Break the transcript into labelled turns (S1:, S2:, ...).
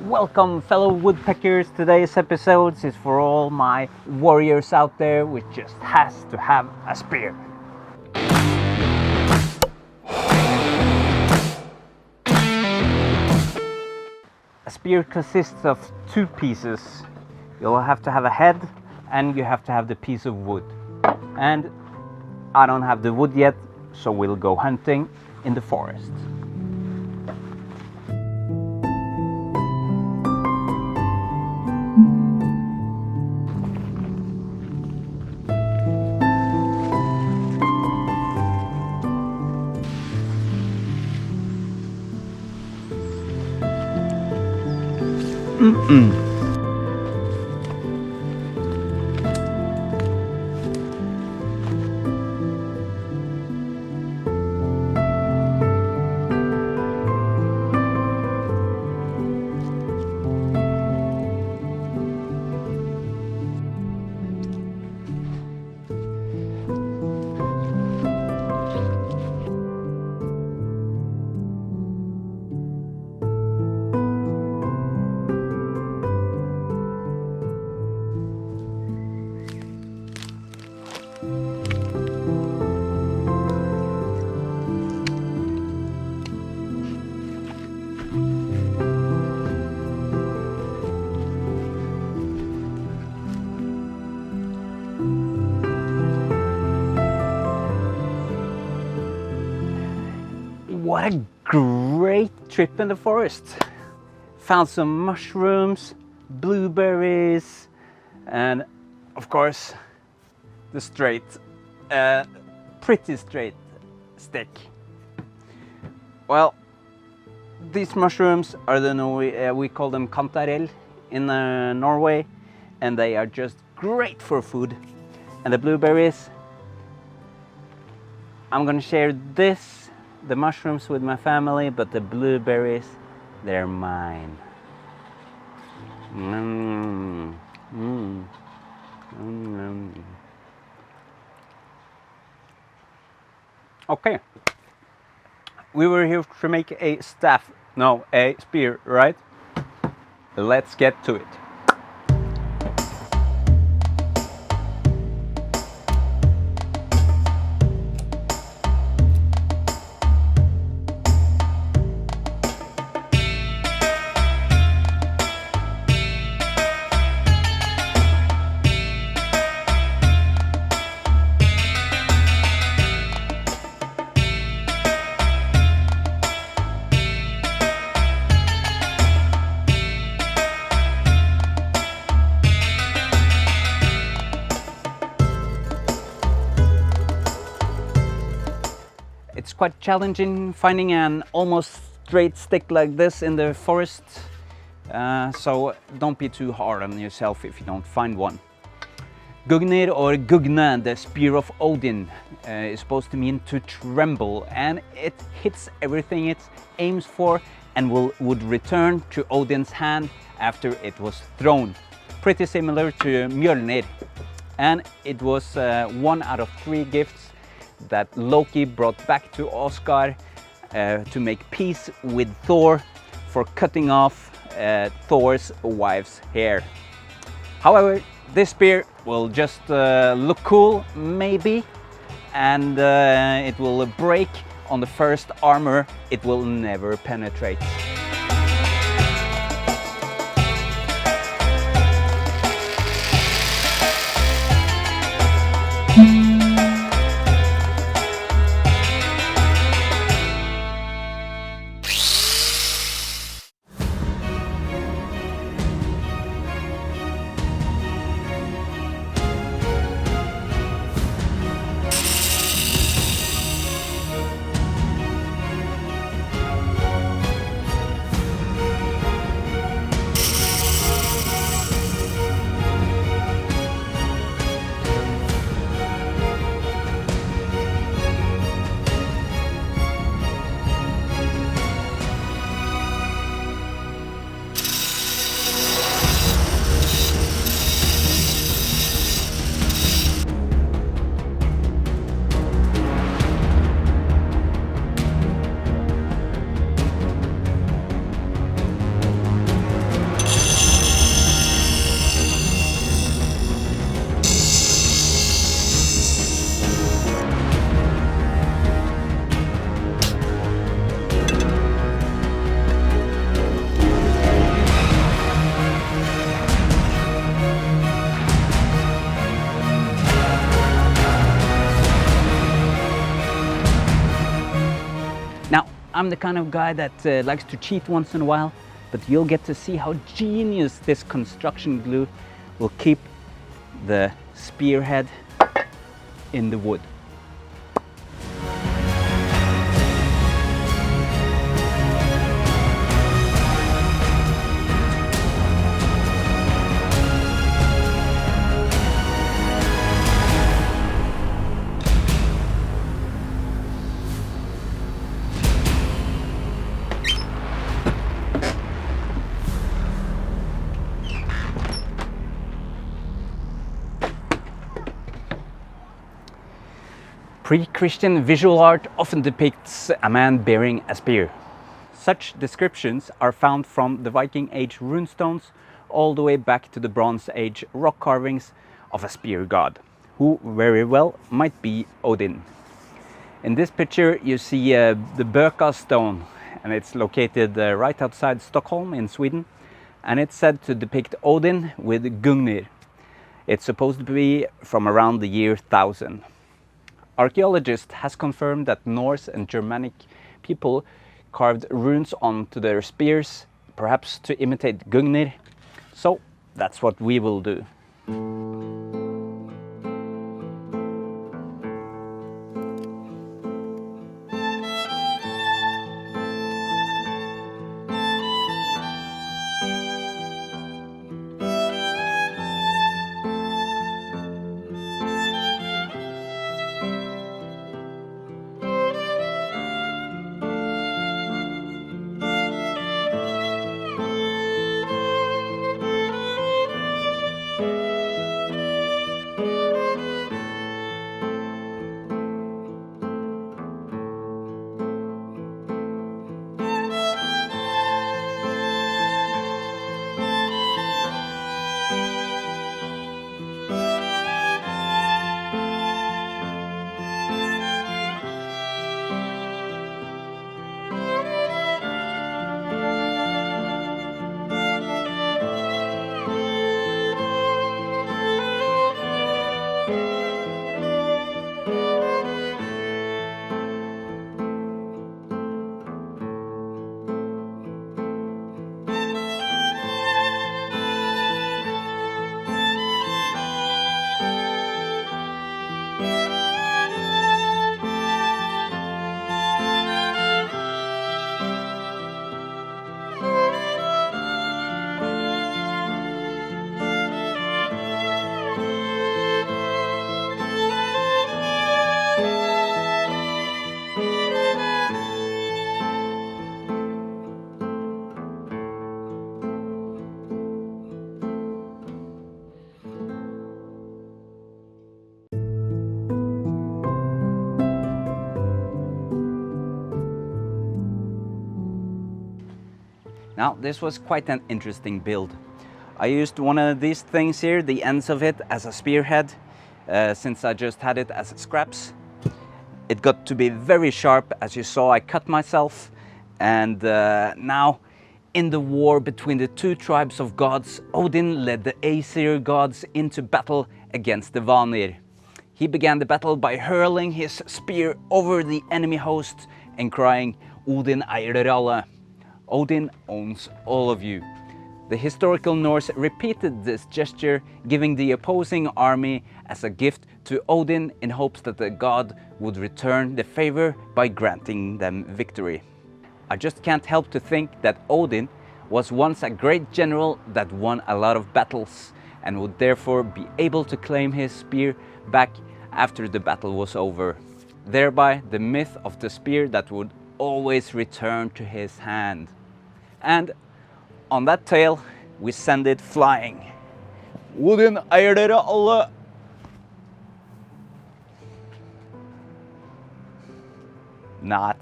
S1: Welcome, fellow woodpeckers. Today's episode is for all my warriors out there which just has to have a spear. A spear consists of two pieces. You'll have to have a head and you have to have the piece of wood. And I don't have the wood yet, so we'll go hunting in the forest. What a great trip in the forest. Found some mushrooms, blueberries, and of course the pretty straight stick. Well, these mushrooms are we call them kantarell in Norway, and they are just great for food. And the blueberries, I'm gonna share the mushrooms with my family, but the blueberries, they're mine. Okay, we were here to make a spear, right? Let's get to it. It's quite challenging finding an almost straight stick like this in the forest, so don't be too hard on yourself if you don't find one. Gungnir or Gungnir, the spear of Odin, is supposed to mean to tremble, and it hits everything it aims for and would return to Odin's hand after it was thrown. Pretty similar to Mjolnir, and it was one out of 3 gifts that Loke brought back to Asgaard to make peace with Thor for cutting off Thor's wife's hair. However, this spear will just look cool, maybe, and it will break on the first armor. It will never penetrate. I'm the kind of guy that likes to cheat once in a while, but you'll get to see how genius this construction glue will keep the spearhead in the wood. Pre-Christian visual art often depicts a man bearing a spear. Such descriptions are found from the Viking Age runestones all the way back to the Bronze Age rock carvings of a spear god, who very well might be Odin. In this picture you see the Bøkstastone, and it's located right outside Stockholm in Sweden, and it's said to depict Odin with Gungnir. It's supposed to be from around the year 1000. Archaeologists has confirmed that Norse and Germanic people carved runes onto their spears, perhaps to imitate Gungnir. So that's what we will do. Now, this was quite an interesting build. I used one of these things here, the ends of it, as a spearhead, since I just had it as scraps. It got to be very sharp. As you saw, I cut myself, and now in the war between the two tribes of gods, Odin led the Aesir gods into battle against the Vanir. He began the battle by hurling his spear over the enemy host and crying, "Odin eier alle." Odin owns all of you. The historical Norse repeated this gesture, giving the opposing army as a gift to Odin in hopes that the god would return the favor by granting them victory. I just can't help to think that Odin was once a great general that won a lot of battles and would therefore be able to claim his spear back after the battle was over. Thereby the myth of the spear that would always return to his hand. And on that tale, we send it flying. Odin eier dere alle. Not.